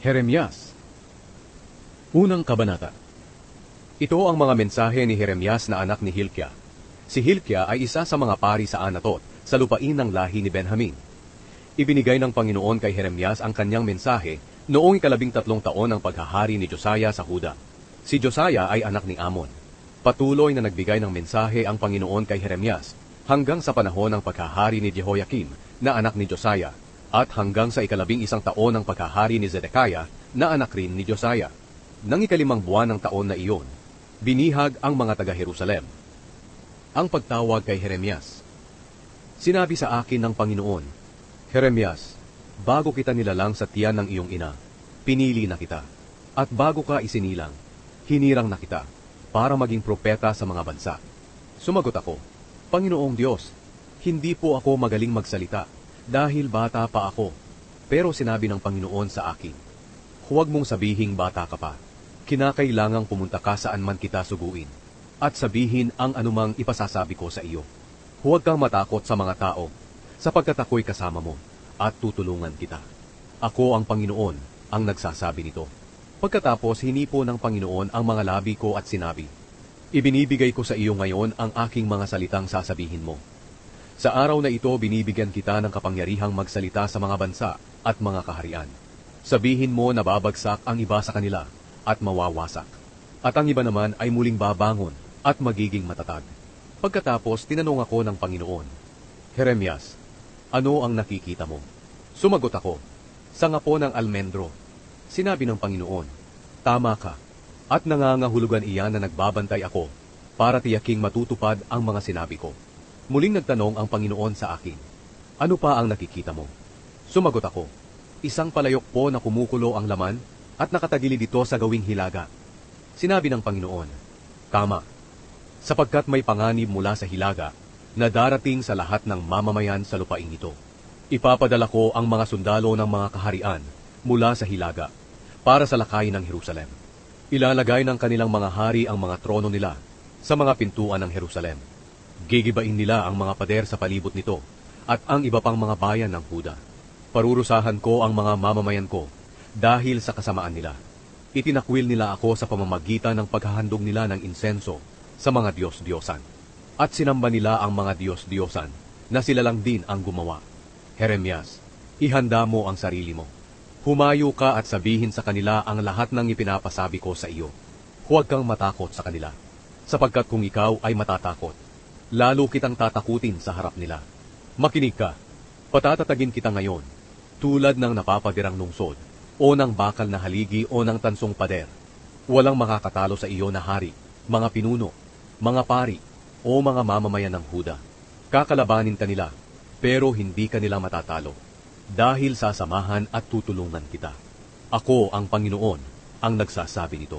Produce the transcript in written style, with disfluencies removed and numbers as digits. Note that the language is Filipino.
Jeremias. Unang kabanata. Ito ang mga mensahe ni Jeremias na anak ni Hilkia. Si Hilkia ay isa sa mga pari sa Anatot, sa lupain ng lahi ni Benjamin. Ibinigay ng Panginoon kay Jeremias ang kanyang mensahe noong 13 taon ng paghahari ni Josiah sa Huda. Si Josiah ay anak ni Amon. Patuloy na nagbigay ng mensahe ang Panginoon kay Jeremias hanggang sa panahon ng paghahari ni Jehoiakim na anak ni Josiah, at hanggang sa 11 taon ng paghahari ni Zedekiah na anak rin ni Josiah. Nang 5 buwan ng taon na iyon, binihag ang mga taga-Jerusalem. Ang pagtawag kay Jeremias. Sinabi sa akin ng Panginoon, Jeremias, bago kita nilalang sa tiyan ng iyong ina, pinili na kita. At bago ka isinilang, hinirang na kita para maging propeta sa mga bansa. Sumagot ako, Panginoong Diyos, hindi po ako magaling magsalita dahil bata pa ako. Pero sinabi ng Panginoon sa akin, huwag mong sabihing bata ka pa. Kinakailangang pumunta ka saan man kita suguin at sabihin ang anumang ipasasabi ko sa iyo. Huwag kang matakot sa mga tao, sapagkat ako'y kasama mo at tutulungan kita. Ako ang Panginoon ang nagsasabi nito. Pagkatapos hinipo ng Panginoon ang mga labi ko at sinabi, ibinibigay ko sa iyo ngayon ang aking mga salitang sasabihin mo. Sa araw na ito binibigyan kita ng kapangyarihang magsalita sa mga bansa at mga kaharian. Sabihin mo na babagsak ang iba sa kanila at mawawasak, at ang iba naman ay muling babangon at magiging matatag. Pagkatapos tinanong ako ng Panginoon, Jeremias, ano ang nakikita mo? Sumagot ako, sanga po ng almendro. Sinabi ng Panginoon, tama ka, at nangangahulugan iyan na nagbabantay ako para tiyaking matutupad ang mga sinabi ko. Muling nagtanong ang Panginoon sa akin, ano pa ang nakikita mo? Sumagot ako, isang palayok po na kumukulo ang laman at nakatagilid ito sa gawing hilaga. Sinabi ng Panginoon, tama, sapagkat may panganib mula sa hilaga na darating sa lahat ng mamamayan sa lupain ito. Ipapadala ko ang mga sundalo ng mga kaharian mula sa hilaga para sa lakayin ng Jerusalem. Ilalagay ng kanilang mga hari ang mga trono nila sa mga pintuan ng Jerusalem. Gigibain nila ang mga pader sa palibot nito at ang iba pang mga bayan ng Huda. Parurusahan ko ang mga mamamayan ko dahil sa kasamaan nila. Itinakwil nila ako sa pamamagitan ng paghahandog nila ng insenso sa mga Diyos-Diyosan. At sinamba nila ang mga Diyos-Diyosan na sila lang din ang gumawa. Jeremias, ihanda mo ang sarili mo. Humayo ka at sabihin sa kanila ang lahat ng ipinapasabi ko sa iyo. Huwag kang matakot sa kanila, sapagkat kung ikaw ay matatakot, lalo kitang tatakutin sa harap nila. Makinig ka, patatatagin kita ngayon, tulad ng napapadirang lungsod, o ng bakal na haligi o ng tansong pader. Walang makakatalo sa iyo na hari, mga pinuno, mga pari, o mga mamamayan ng Huda. Kakalabanin ka nila, pero hindi ka nila matatalo, dahil sasamahan at tutulungan kita. Ako ang Panginoon ang nagsasabi nito.